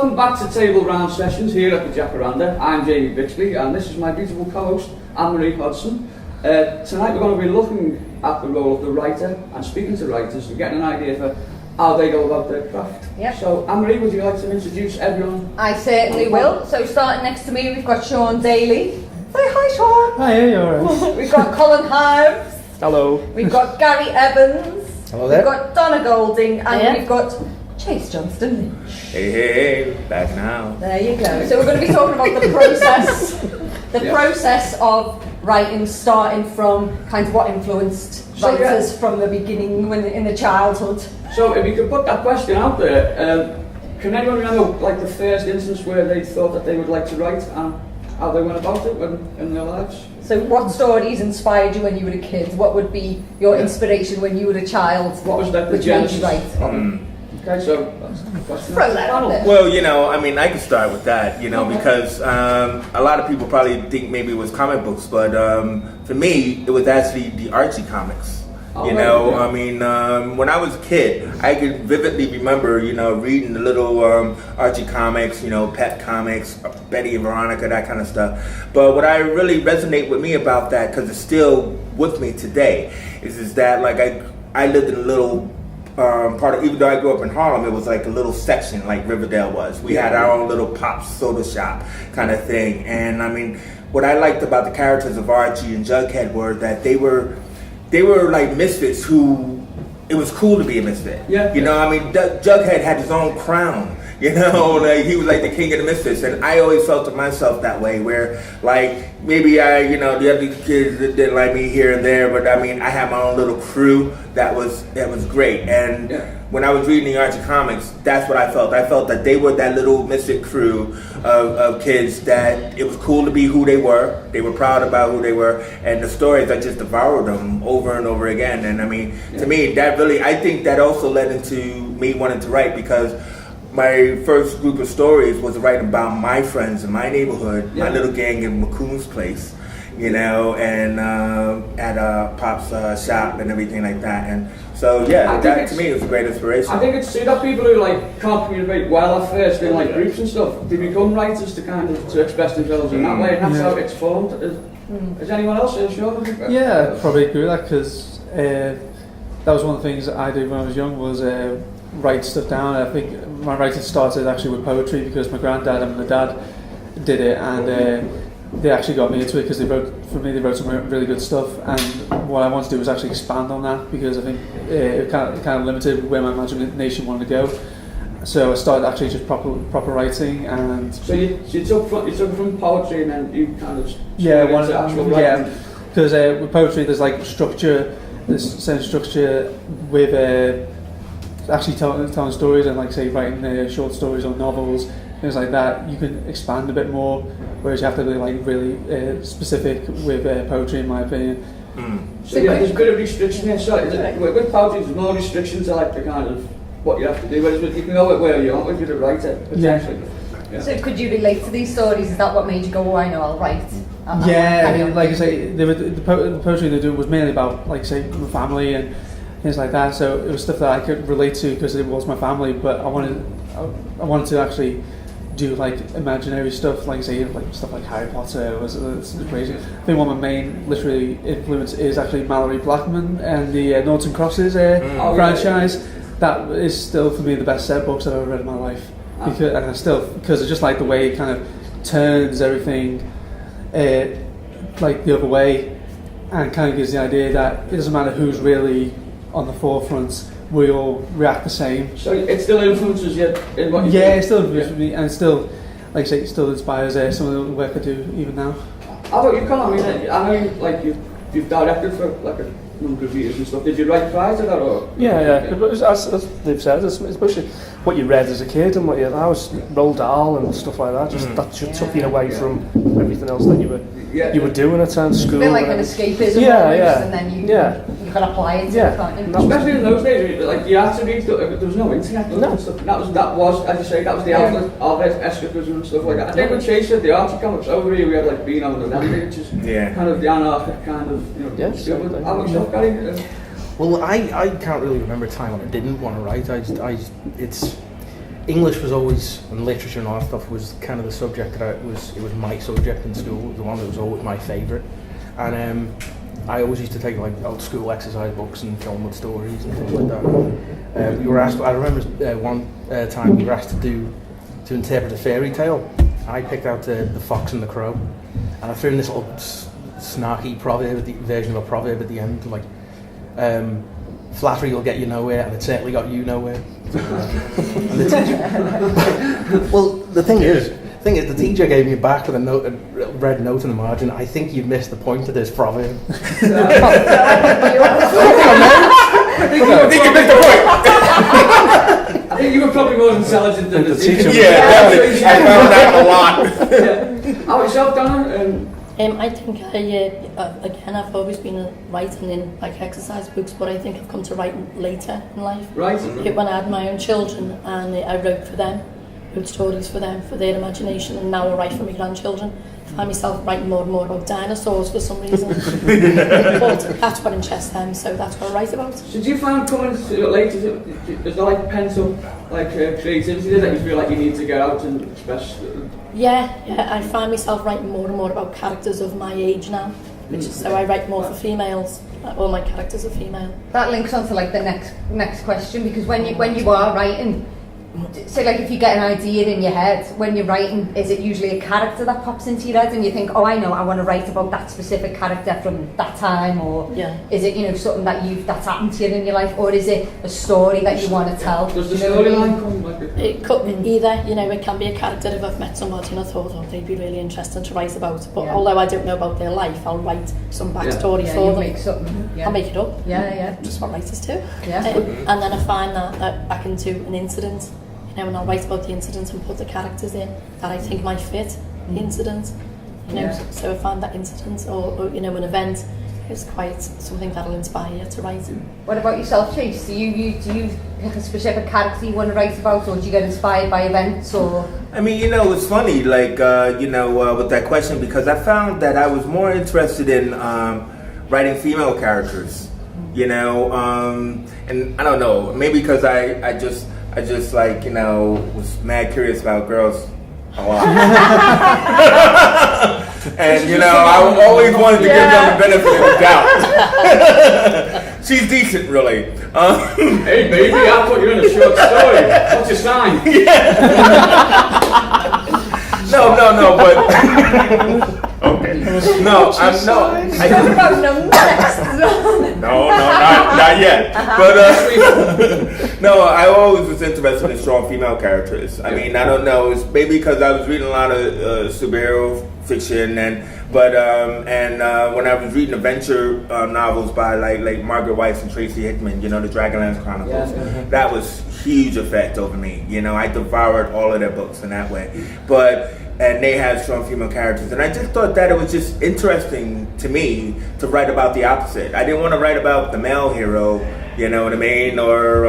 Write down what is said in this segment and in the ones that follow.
welcome back to Table Round Sessions here at the Jacaranda. I'm Jamie Bixby and this is my beautiful co-host Anne-Marie Hodgson. Tonight we're going to be looking at the role of the writer and speaking to writers and getting an idea for how they go about their craft. Yep. So Anne-Marie, would you like to introduce everyone? I certainly will. So starting next to me we've got Sean Daly. Say hi Sean. Hi, you're alright. We've got Colin Hives. Hello. We've got Gary Evans. Hello there. We've got Donna Golding and Hiya. we've got Chase Johnston. Hey, back now. There you go. So we're going to be talking about the process, process of writing, starting from kind of what influenced writers from the beginning, when in the childhood. So if you could put that question out there, can anyone remember like the first instance where they thought that they would like to write and how they went about it in their lives? So what stories inspired you when you were a kid? What would be your inspiration when you were a child? What was that the which made you genesis? write? Okay, so that's the question. Throw that out there. Well, I can start with that, because a lot of people probably think maybe it was comic books, but for me, it was actually the Archie comics. When I was a kid, I could vividly remember, reading the little Archie comics, Pet comics, Betty and Veronica, that kind of stuff. But what I really resonate with me about that, because it's still with me today, is that like I lived in a little part of, even though I grew up in Harlem, it was like a little section like Riverdale was. We had our own little Pop's soda shop kind of thing. And I mean, what I liked about the characters of Archie and Jughead were that they were like misfits who, it was cool to be a misfit. Yeah. Jughead had his own crown. Like he was like the king of the misfits, and I always felt to myself that way. Where like maybe the other kids didn't like me here and there, but I mean I had my own little crew that was great. And when I was reading the Archie comics, that's what I felt. I felt that they were that little misfit crew of kids that it was cool to be who they were. They were proud about who they were, and the stories I just devoured them over and over again. And I mean, to me, that really, I think that also led into me wanting to write, because my first group of stories was writing about my friends in my neighborhood, my little gang in McCoon's place, and at Pop's shop and everything like that. And so, that to me was a great inspiration. I think it's that people who like can't communicate well at first in like groups and stuff, they become writers to express themselves in that way, and that's how it's formed. Is anyone else sure? Yeah, I probably agree with that, because that was one of the things that I did when I was young, was write stuff down. I think my writing started actually with poetry, because my granddad and my dad did it, and they actually got me into it because they wrote some really good stuff. And what I wanted to do was actually expand on that, because I think it kind of limited where my imagination wanted to go. So I started actually just proper writing. And so you took from poetry and then you kind of actual writing. Because with poetry there's like structure, there's sense structure with actually telling stories, and like say writing short stories or novels, things like that. You can expand a bit more, whereas you have to be like really specific with poetry, in my opinion. So there's a bit of restriction here. So with poetry there's more restrictions to like the kind of what you have to do, whereas you can go where you want when you're a writer. So could you relate to these stories? Is that what made you go, oh I know, I'll write? Like I say, the poetry they do was mainly about like say my family and things like that, so it was stuff that I could relate to because it was my family. But I wanted to actually do like imaginary stuff, like say like stuff like Harry Potter was crazy. I think one of my main literary influence is actually Mallory Blackman and the Noughts and Crosses franchise. That is still for me the best set of books I've ever read in my life, because I just like the way it kind of turns everything like the other way, and kind of gives the idea that it doesn't matter who's really on the forefront, we all react the same. So it still influences you in what you do? Yeah, it still influences me, and still, like I say, it still inspires some of the work I do even now. How about you, Colin? I know like you've directed for like a number of years and stuff. Did you write prior to that, or? Yeah. As they've said, especially what you read as a kid and I was Roald Dahl and stuff like that. That just took you away from everything else that you were doing at school. It's a bit like an escapism, and then you can apply it. Especially in those days, like you had to read. There was no internet and stuff. That was, as you say, that was the outlet of escapism and stuff like that. I think when Chase said the Archie comics over here, we had like Beano and November, which is kind of the anarchic kind of How about yourself, Gary? Well, I can't really remember a time when I didn't want to write. English was always, and literature and all that stuff was kind of the subject that it was my subject in school, the one that was always my favourite. And I always used to take like old school exercise books and fill them with stories and things like that. We were asked, I remember one time we were asked to interpret a fairy tale. I picked out the Fox and the Crow, and I threw in this little snarky proverb, version of a proverb at the end, like flattery will get you nowhere, and it certainly got you nowhere. And the teacher, well, the thing is, the teacher gave me back with a red note in the margin. I think you missed the point of this proverb. I think you missed the point. I think you were probably more intelligent than the teacher. Yeah, definitely. I found that a lot. Yeah. How about yourself, Donna? I think again, I've always been writing in like exercise books, but I think I've come to writing later in life. Right. When I had my own children, and I wrote for them, wrote stories for them, for their imagination, and now I write for my grandchildren. I find myself writing more and more about dinosaurs for some reason. But that's what interests them, so that's what I write about. So do you find coming to late, is there like pent up like creativity there that you feel like you need to get out and express? Yeah, I find myself writing more and more about characters of my age now, which is so I write more for females. All my characters are female. That links on to like the next question, because when you are writing, so like if you get an idea in your head when you're writing, is it usually a character that pops into your head and you think, oh, I know, I want to write about that specific character from that time, or is it something that's happened to you in your life, or is it a story that you want to tell? Does the storyline come like it could be either. It can be a character if I've met somebody and I thought, oh, they'd be really interesting to write about, but although I don't know about their life, I'll write some backstory for them. Make something. I'll make it up. Just what writers do. And then I find that I can do an incident, and I'll write about the incident and put the characters in that I think might fit the incident. So I find that incident or an event is quite something that'll inspire you to write. What about yourself, Chase? Do you pick a specific character you want to write about, or do you get inspired by events? Or I mean, it's funny, like with that question, because I found that I was more interested in writing female characters. And I don't know, maybe because I just like, was mad curious about girls a lot. And, I always wanted to give them the benefit of the doubt. She's decent, really. Hey, baby, I'll put you in a short story. What's your sign? No, but... Okay. No, I'm no. Talk about numbers next. No, not yet. But no, I always was interested in strong female characters. I mean, I don't know. It's maybe because I was reading a lot of superhero fiction, but when I was reading adventure novels by like Margaret Weiss and Tracy Hickman, the Dragonlance Chronicles, that was huge effect over me. I devoured all of their books in that way, and they had strong female characters, and I just thought that it was just interesting to me to write about the opposite. I didn't want to write about the male hero, you know what I mean, or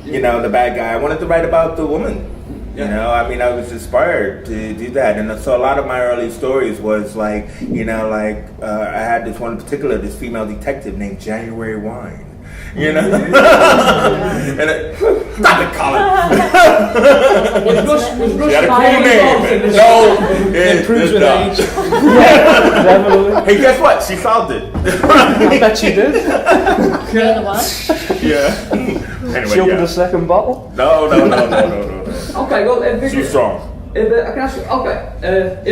the bad guy. I wanted to write about the woman. I was inspired to do that, and so a lot of my early stories was like, I had this one in particular, this female detective named January Wine. And stop it, Colin. She had a cool name. No, it proves with age. Hey, guess what? She solved it. I bet she did. Anyway, she opened a second bottle? No. Okay, well, she's strong. I can ask you,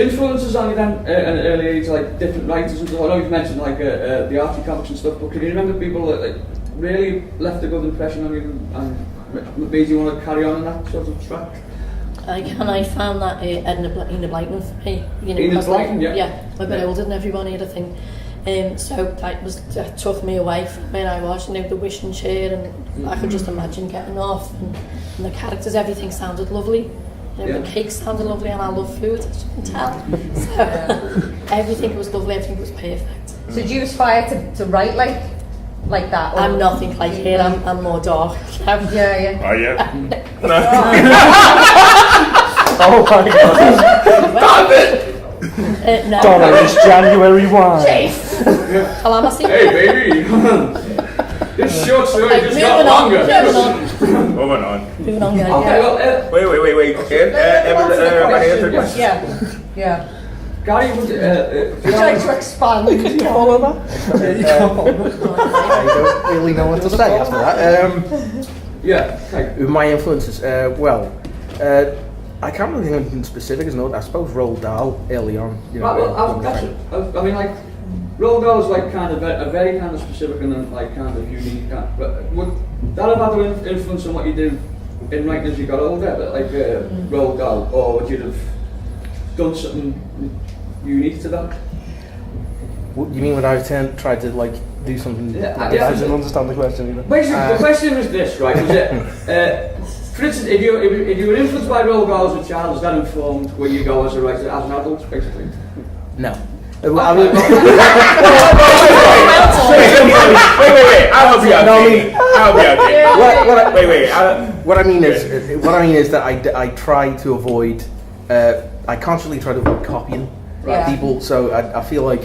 influences on you then at an early age, like different writers and stuff. I know you've mentioned like the Archie comics and stuff, but can you remember people that really left a good impression on you and made you want to carry on in that sort of track? I found that Enid Blyton for me. Enid Blyton, yeah, a bit older than everybody, I think. So that took me away from where I was, the wishing chair, and I could just imagine getting off, and the characters, everything sounded lovely. The cake sounded lovely, and I love food, as you can tell. So everything was lovely, everything was perfect. So do you aspire to write like that? I'm nothing like here, I'm more dark. Yeah. Oh, yeah? Oh my God. Stop it! No. Donna is January Wine. Calamity. Hey, baby! This short story just got longer. moving on. Moving on, guys. Okay, well, Wait. Everybody answer the question. Yeah. Gary, would Would you like to expand? Can you follow that? I don't really know what to say after that. yeah, okay. My influences, I can't really think of anything specific as I suppose Roald Dahl early on. You know, I mean, like, Roald Dahl is like kind of a very kind of specific and then like kind of unique. But would that have had an influence on what you do in writing as you got older? But like Roald Dahl, or would you have done something unique to that? What you mean when I tried to like do something? Yeah, I didn't understand the question either. Basically, the question was this, right? Was it, for instance, if you were influenced by Roald Dahl as a child, is that informed where you go as a writer, as an adult, basically? No. Wait, I'll help you out. What I mean is that I try to avoid. I constantly try to avoid copying people. So I feel like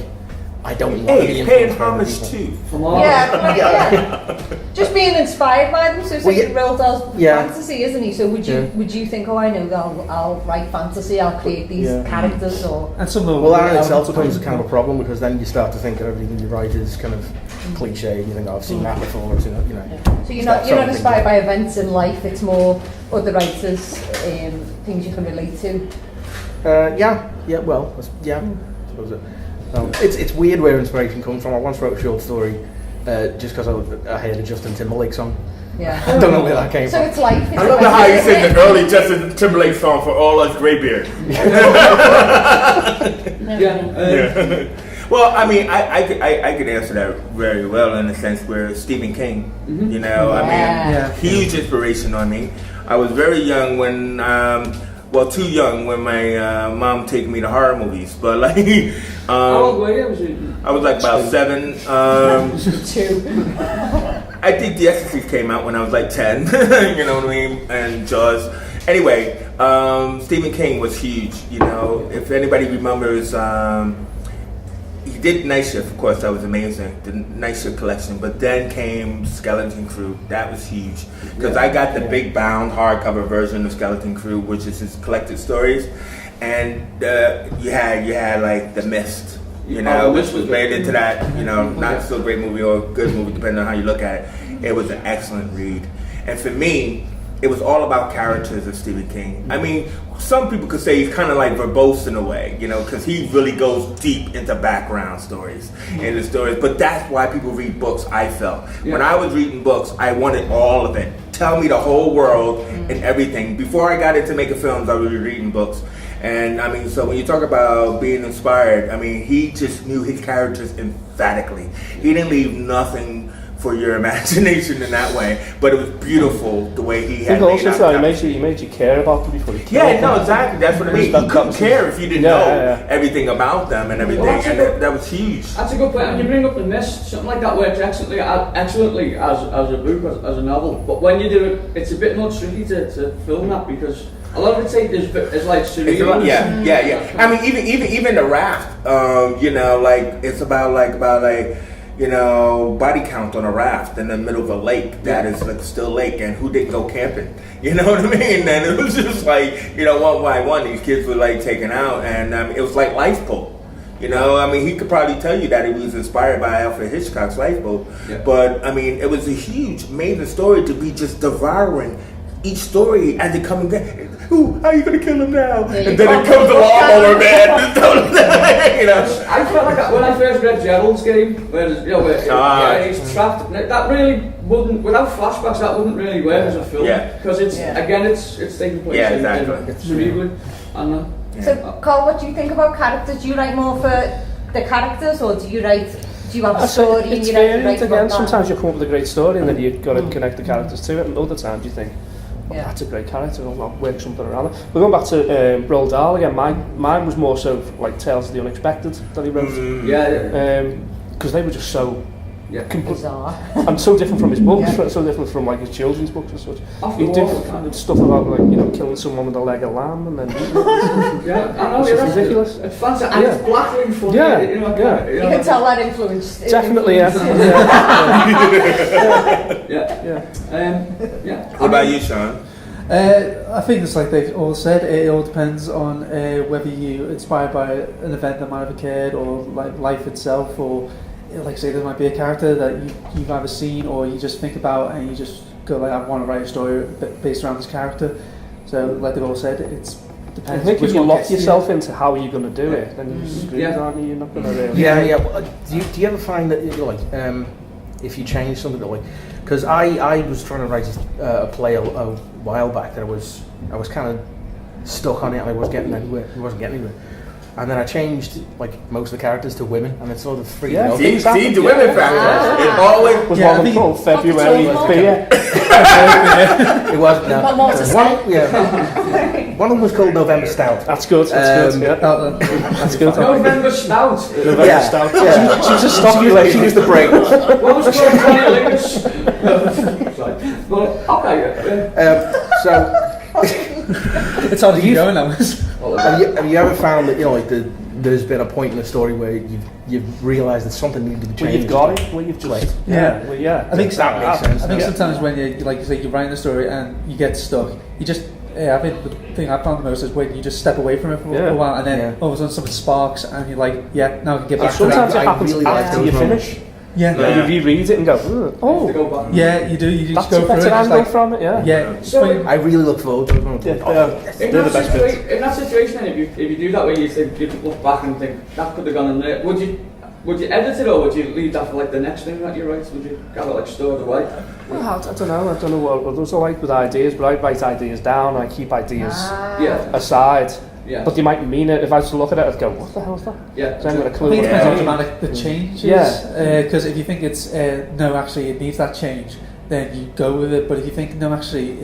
I don't want to be paying homage too. Yeah. Just being inspired by them. So Roald Dahl's fantasy, isn't he? So would you think, oh, I know that I'll write fantasy, I'll create these characters, or? And some of them. Well, that in itself becomes kind of a problem because then you start to think that everything you write is kind of cliche. And you think, oh, I've seen that before. I've seen that, you know. So you're not inspired by events in life. It's more other writers, things you can relate to. I suppose it. It's weird where inspiration comes from. I once wrote a short story just because I heard a Justin Timberlake song. Yeah. I don't know where that came So from. it's life. I love how you sing the early Justin Timberlake song for all us graybeard. Well, I mean, I could answer that very well in the sense where Stephen King, you know, I mean, huge inspiration on me. I was very young when, too young when my mom took me to horror movies, but like, how old were you? I was like about 7. 2. I think The Exorcist came out when I was like 10, you know what I mean, and Jaws. Anyway, Stephen King was huge, you know, if anybody remembers, he did Night Shift, of course, that was amazing, the Night Shift collection, but then came Skeleton Crew, that was huge, because I got the big bound hardcover version of Skeleton Crew, which is his collected stories, and you had like The Mist, you know, which was made into that, you know, not so great movie or good movie, depending on how you look at it. It was an excellent read, and for me, it was all about characters of Stephen King. I mean, some people could say he's kind of like verbose in a way, you know, because he really goes deep into background stories and the stories. But that's why people read books, I felt. When I was reading books, I wanted all of it. Tell me the whole world and everything. Before I got into making films, I was reading books. And I mean, so when you talk about being inspired, I mean, he just knew his characters emphatically. He didn't leave nothing for your imagination in that way, but it was beautiful the way he had made it. He made you care about them before you killed them. Yeah, no, exactly. That's what I mean. You couldn't care if you didn't know everything about them and everything, and that was huge. That's a good point. And you bring up The Mist, something like that works excellently as a book, as a novel. But when you do it, it's a bit more tricky to film that because a lot of it is like surreal. Yeah. I mean, even The Raft, you know, like it's about you know, body count on a raft in the middle of a lake that is like still lake, and who didn't go camping? You know what I mean? And it was just like, you know, one by one, these kids were like taken out, and it was like Lifeboat. You know, I mean, he could probably tell you that he was inspired by Alfred Hitchcock's Lifeboat, but I mean, it was a huge, amazing story to be just devouring each story as it comes in. Ooh, how are you gonna kill him now? And then it comes along over, man. You know, I felt like that when I first read Gerald's Game, where he's trapped. That really wouldn't, without flashbacks, that wouldn't really work as a film because it's taking place cerebrally. So, Carl, what do you think about characters? Do you write more for the characters, or do you have a story and you write about that? Sometimes you come up with a great story and then you've got to connect the characters to it, and other times you think, that's a great character, I'll work something around it. But going back to Roald Dahl again, mine was more so like Tales of the Unexpected that he wrote. Because they were just so Bizarre. And so different from his books, Yeah. so different from like his children's books and such. Off He the did wall. stuff about like, you know, killing someone with a leg of lamb and then Yeah, I know. It's Yeah, just that's ridiculous. It's fancy, and it's blackly funny. Yeah, You know, yeah. You can tell that influence. Definitely, yeah. Yeah. What about you, Sean? I think it's like they've all said, it all depends on whether you're inspired by an event that might have occurred or like life itself, or like say there might be a character that you've either seen or you just think about and you just go like, I want to write a story based around this character. So like they've all said, it's I depends. think if which you one lock gets to you. yourself into how you're going to do it, then you're screwed, Yeah. aren't you? You're not going to really... Yeah. Well, do you ever find that like if you change something like, because I was trying to write a play a while back that I was kind of stuck on it and I wasn't getting anywhere. And then I changed like most of the characters to women, and it sort of freaked me out. See, the women factor. It always Was Yeah, I one think- called February Fuck Beer. It was no. Got more to say. One of them was called November Stout. That's good, that's good, yeah. That's good. November Stout. November Yeah. Stout. Yeah. She was a stocky lady. She was the break. What was it called? 20 litres? Well, okay. So It's hard to keep going now. have you ever found that, you know, like there's been a point in the story where you've realised that something needed to be Well, changed? you've got it. Well, you've just... Yeah. Well, yeah. I think that makes sense. I think Yeah. sometimes when you, like you say, you're writing a story and you get stuck, you just, I think the thing I found the most is when you just step away from it for Yeah. a while and then Yeah. all of a sudden something sparks and you're like, yeah, now I can get back to Sometimes that. it happens really like after those you moments. finish. Yeah. Yeah. You reread it and go, oh, To go back. Yeah, you do. You just that's go a through better it. Just angle like, from it, yeah. yeah. So, when- I really look forward to it. Yeah, they're the best bits. In that situation, then, if you do that, where you think you look back and think that could have gone in there, would you edit it or would you leave that for like the next thing that you write? Would you have it like stored away? Well, I don't know. I don't know what others are like with ideas, but I write ideas down. I keep ideas Yeah, aside. yeah, But you might mean it. If I was to look at it, I'd go, what the hell is that? yeah. So I'm going to I clue think it what depends it how is. dramatic the change is. Yeah. Because if you think it's no, actually it needs that change, then you go with it. But if you think no, actually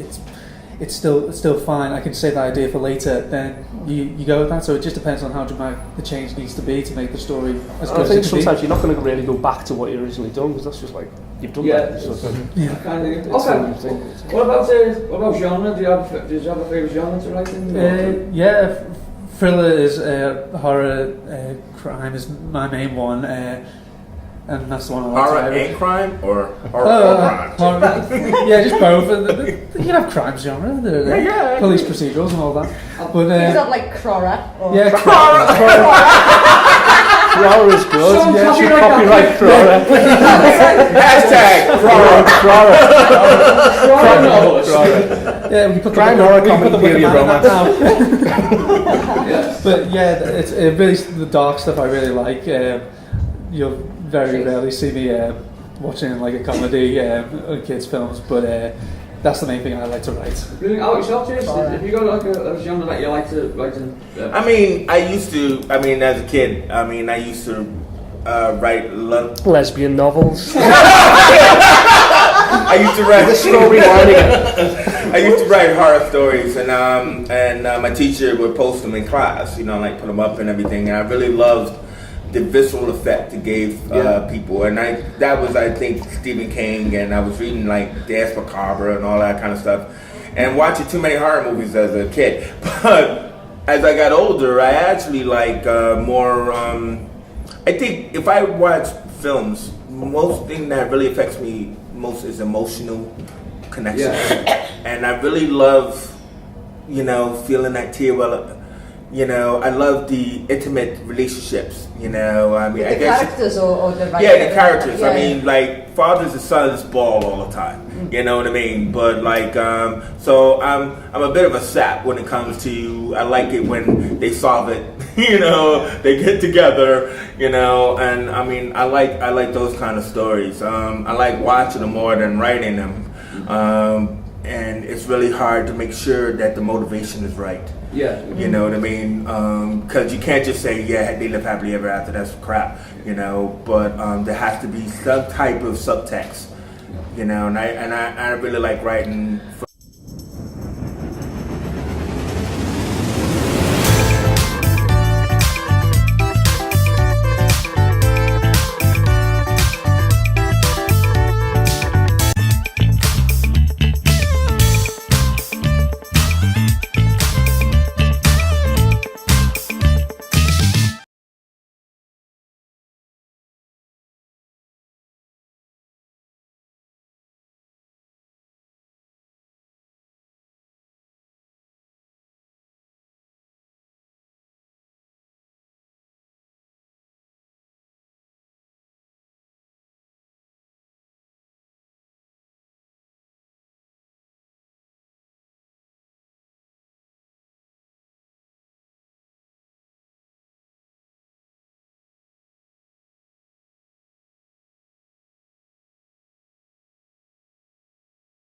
it's still fine, I can save that idea for later, then you go with that. So it just depends on how dramatic the change needs to be to make the story as I good think as it can sometimes you're not going to really go back to what you originally done, because that's just like, you've done Yeah. that. So it's Kind of. the Okay. same thing. What about genre? Do you have a favourite genre to write in? Yeah, thriller is horror, crime is my main one, and that's the one I like to Horror write. and crime or horror and crime? Horror, yeah, just both. You can have crime genre, Yeah. police procedurals and all that. But Is that like Crora? Or yeah, Flora is good. Some Yeah, should copyright copyright Flora. Hashtag horror. Crime novels. yeah, we can put Crime, the, horror, we can put the comedy, Wicker period, Man in that now. Yes. But yeah, it's really the dark stuff I really like. You'll very rarely see me watching like a comedy or kids films, but that's the main thing I like to write. Really, out yourself, James? Have you got like a genre that you like to write in? I mean, as a kid, I used to write. Lesbian novels. I used to write. Story lining. I used to write horror stories, and my teacher would post them in class. You know, like put them up and everything. And I really loved the visceral effect it gave people, and that was, I think, Stephen King, and I was reading like Dance Macabre and all that kind of stuff, and watching too many horror movies as a kid. But as I got older, I actually like more. I think if I watch films, most thing that really affects me most is emotional connection, and I really love, feeling that tear well up. I love the intimate relationships. I mean, I the guess. characters or the writer? Yeah, the characters. Yeah. I mean, like fathers and sons ball all the time. You know what I mean? But like, so I'm a bit of a sap when it comes to. I like it when they solve it. They get together. And I mean, I like those kind of stories. I like watching them more than writing them. And it's really hard to make sure that the motivation is right. Yeah. You know what I mean? Because you can't just say, yeah, they live happily ever after. That's crap, But there has to be some type of subtext, And I really like writing.